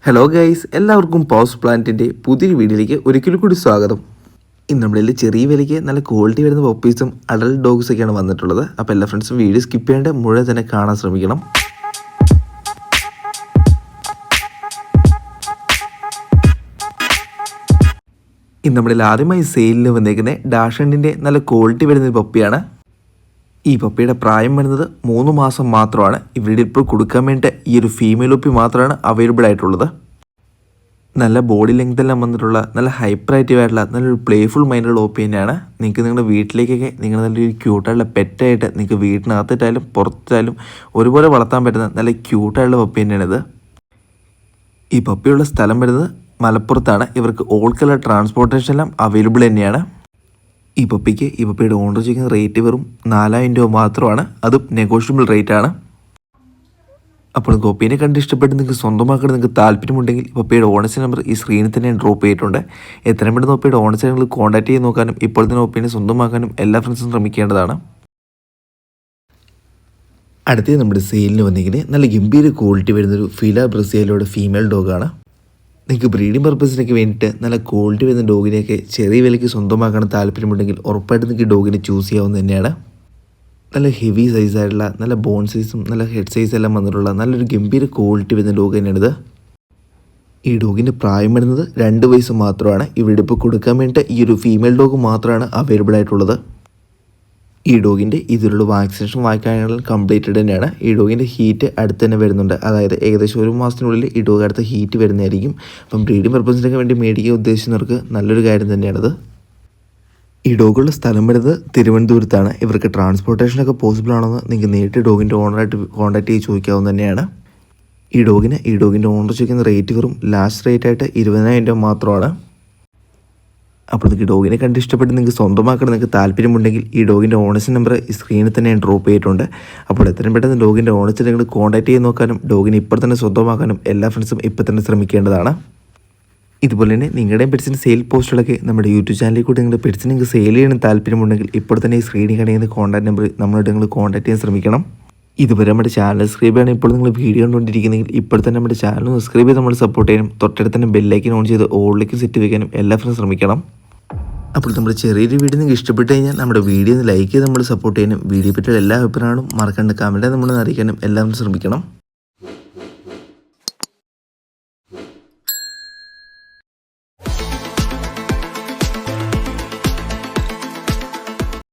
Hello guys, എല്ലാവർക്കും pause പ്ലാനറ്റിൻ്റെ പുതിയൊരു വീഡിയോയിലേക്ക് ഒരിക്കലും കൂടി സ്വാഗതം. ഇന്ന് നമ്മളിൽ ചെറിയ വിലയ്ക്ക് നല്ല ക്വാളിറ്റി വരുന്ന പപ്പീസും അഡൽട്ട് ഡോഗ്സൊക്കെയാണ് വന്നിട്ടുള്ളത്. അപ്പോൾ എല്ലാ ഫ്രണ്ട്സും വീഡിയോ സ്കിപ്പ് ചെയ്യാണ്ട് മുഴുവൻ തന്നെ കാണാൻ ശ്രമിക്കണം. ഇന്ന് നമ്മളിൽ ആദ്യമായി സെയിലിന് വന്നേക്കുന്നത് ഡാഷണ്ടിൻ്റെ നല്ല ക്വാളിറ്റി വരുന്നൊരു പപ്പിയാണ്. ഈ പപ്പിയുടെ പ്രായം വരുന്നത് 3 മാസം മാത്രമാണ്. ഇവിടെ ഇപ്പോൾ കൊടുക്കാൻ വേണ്ടി ഈ ഒരു ഫീമെയിൽ പപ്പി മാത്രമാണ് അവൈലബിൾ ആയിട്ടുള്ളത്. നല്ല ബോഡി ലെങ്ത് എല്ലാം വന്നിട്ടുള്ള നല്ല ഹൈപ്പർ ആക്റ്റീവ് ആയിട്ടുള്ള നല്ലൊരു പ്ലേഫുൾ മൈൻഡുള്ള പപ്പി തന്നെയാണ്. നിങ്ങൾക്ക് നിങ്ങളുടെ വീട്ടിലേക്കൊക്കെ നിങ്ങൾ നല്ലൊരു ക്യൂട്ടായിട്ടുള്ള പെറ്റായിട്ട് നിങ്ങൾക്ക് വീട്ടിനകത്തിട്ടായാലും പുറത്തിട്ടായാലും ഒരുപോലെ വളർത്താൻ പറ്റുന്ന നല്ല ക്യൂട്ടായിട്ടുള്ള പപ്പി തന്നെയാണിത്. ഈ പപ്പിയുള്ള സ്ഥലം വരുന്നത് മലപ്പുറത്താണ്. ഇവർക്ക് ഓൾ കളർ ട്രാൻസ്പോർട്ടേഷൻ എല്ലാം അവൈലബിൾ തന്നെയാണ്. ഈ പപ്പിയുടെ ഓണർ ചോദിക്കുന്ന റേറ്റ് വെറും 4000 രൂപ മാത്രമാണ്. അതും നെഗോഷ്യബിൾ റേറ്റ് ആണ്. അപ്പോൾ പപ്പീനെ കണ്ട് ഇഷ്ടപ്പെട്ട് നിങ്ങൾക്ക് സ്വന്തമാക്കാൻ നിങ്ങൾക്ക് താല്പര്യമുണ്ടെങ്കിൽ പപ്പിയുടെ ഓണേഴ്സ് നമ്പർ ഈ സ്ക്രീനിൽ തന്നെ ഡ്രോപ്പ് ചെയ്തിട്ടുണ്ട്. എത്രയും പെട്ടെന്ന് പപ്പിയുടെ ഓണേഴ്സ് നിങ്ങൾ കോൺടാക്ട് ചെയ്ത് നോക്കാനും ഇപ്പോൾ തന്നെ പപ്പീനെ സ്വന്തമാക്കാനും എല്ലാ ഫ്രണ്ട്സും ശ്രമിക്കേണ്ടതാണ്. അടുത്തത് നമ്മുടെ സെയിലിന് വന്നിരിക്കുന്നത് നല്ല ഗംഭീര ക്വാളിറ്റി വരുന്നൊരു ഫില ബ്രസീലോയുടെ ഫീമെയിൽ ഡോഗാണ്. നിങ്ങൾക്ക് ബ്രീഡിംഗ് പർപ്പസിനൊക്കെ വേണ്ടിയിട്ട് നല്ല ക്വാളിറ്റി വരുന്ന ഡോഗിനെയൊക്കെ ചെറിയ വിലയ്ക്ക് സ്വന്തമാക്കാൻ താല്പര്യമുണ്ടെങ്കിൽ ഉറപ്പായിട്ട് നിങ്ങൾക്ക് ഡോഗിനെ ചൂസ് ചെയ്യാവുന്നത് തന്നെയാണ്. നല്ല ഹെവി സൈസായിട്ടുള്ള നല്ല ബോൺ സൈസും നല്ല ഹെഡ് സൈസ് എല്ലാം വന്നിട്ടുള്ള നല്ലൊരു ഗംഭീര ക്വാളിറ്റി വരുന്ന ഡോഗ് തന്നെയാണിത്. ഈ ഡോഗിൻ്റെ പ്രായം വരുന്നത് 2 വയസ്സ് മാത്രമാണ്. ഇവിടെ ഇപ്പോൾ കൊടുക്കാൻ വേണ്ടി ഈ ഒരു ഫീമെയിൽ ഡോഗ് മാത്രമാണ് അവൈലബിൾ ആയിട്ടുള്ളത്. ഈ ഡോഗിൻ്റെ ഇതിലുള്ള വാക്സിനേഷൻ കാര്യങ്ങളും കംപ്ലീറ്റഡ് തന്നെയാണ്. ഈ ഡോഗിൻ്റെ ഹീറ്റ് അടുത്ത് തന്നെ വരുന്നുണ്ട്. അതായത് ഏകദേശം 1 മാസത്തിനുള്ളിൽ ഈ ഡോഗ് അടുത്ത ഹീറ്റ് വരുന്നതായിരിക്കും. അപ്പം ബ്രീഡിംഗ് പർപ്പസിനൊക്കെ വേണ്ടി മേടിക്കാൻ ഉദ്ദേശിക്കുന്നവർക്ക് നല്ലൊരു കാര്യം തന്നെയാണത്. ഈ ഡോഗുള്ള സ്ഥലം വരുന്നത് തിരുവനന്തപുരത്താണ്. ഇവർക്ക് ട്രാൻസ്പോർട്ടേഷനൊക്കെ പോസിബിൾ ആണെന്ന് നിങ്ങൾക്ക് നേരിട്ട് ഡോഗിൻ്റെ ഓണറായിട്ട് കോൺടാക്ട് ചെയ്ത് ചോദിക്കാവുന്ന തന്നെയാണ്. ഈ ഡോഗിൻ്റെ ഓണർ ചോദിക്കുന്ന റേറ്റ് വെറും ലാസ്റ്റ് റേറ്റ് ആയിട്ട് 20,000 രൂപ മാത്രമാണ്. അപ്പോൾ നിങ്ങൾക്ക് ഡോഗിനെ കണ്ട് ഇഷ്ടപ്പെട്ട് നിങ്ങൾക്ക് സ്വന്തമാക്കാൻ നിങ്ങൾക്ക് താല്പര്യമുണ്ടെങ്കിൽ ഈ ഡോഗിൻ്റെ ഓണേഴ്സ് നമ്പർ ഈ സ്ക്രീനിൽ തന്നെ ഞാൻ ഡ്രോപ്പ് ചെയ്തിട്ടുണ്ട്. അപ്പോൾ എത്രയും പെട്ടെന്ന് ഡോഗിൻ്റെ ഓണേഴ്സിനെ നിങ്ങൾ കോൺടാക്ട് ചെയ്ത് നോക്കാനും ഡോഗിനെ ഇപ്പോൾ തന്നെ സ്വന്തമാക്കാനും എല്ലാ ഫ്രണ്ട്സും ഇപ്പോൾ തന്നെ ശ്രമിക്കേണ്ടതാണ്. ഇതുപോലെ തന്നെ നിങ്ങളുടെയും പെറ്റ്സിന് സെയിൽ പോസ്റ്റുകളൊക്കെ നമ്മുടെ യൂട്യൂബ് ചാനലിൽ കൂടി നിങ്ങളുടെ പെറ്റ്സിന് നിങ്ങൾക്ക് സെയിൽ ചെയ്യാൻ താല്പര്യമുണ്ടെങ്കിൽ ഇപ്പോൾ തന്നെ ഈ സ്ക്രീനിൽ കാണിക്കുന്ന കോൺടാക്ട് നമ്പർ നമ്മളോട് നിങ്ങൾ കോൺടാക്ട് ചെയ്യാൻ ശ്രമിക്കണം. ഇതുവരെ നമ്മുടെ ചാനൽ സബ്സ്ക്രൈബ് ചെയ്യണം. ഇപ്പോൾ നിങ്ങൾ വീഡിയോ കണ്ടുകൊണ്ടിരിക്കുന്നെങ്കിൽ ഇപ്പോൾ തന്നെ നമ്മുടെ ചാനൽ സബ്സ്ക്രൈബ് ചെയ്ത് നമ്മൾ സപ്പോർട്ട് ചെയ്യാനും തൊട്ടടുത്ത് തന്നെ ബെല്ലൈക്കൻ ഓൺ ചെയ്ത് ഓളിലേക്ക് സെറ്റ് വയ്ക്കാനും എല്ലാ ഫ്രണ്ട്സും ശ്രമിക്കണം. അപ്പോൾ നമ്മുടെ ചെറിയൊരു വീഡിയോ നിങ്ങൾക്ക് ഇഷ്ടപ്പെട്ട് കഴിഞ്ഞാൽ നമ്മുടെ വീഡിയോ ഒന്ന് ലൈക്ക് ചെയ്ത് നമ്മൾ സപ്പോർട്ട് ചെയ്യാനും വീഡിയോ പറ്റിയുള്ള എല്ലാ അഭിപ്രായങ്ങളും മറക്കാണ്ട് കമൻറ്റ് നമ്മളെ അറിയിക്കാനും എല്ലാവരും ശ്രമിക്കണം.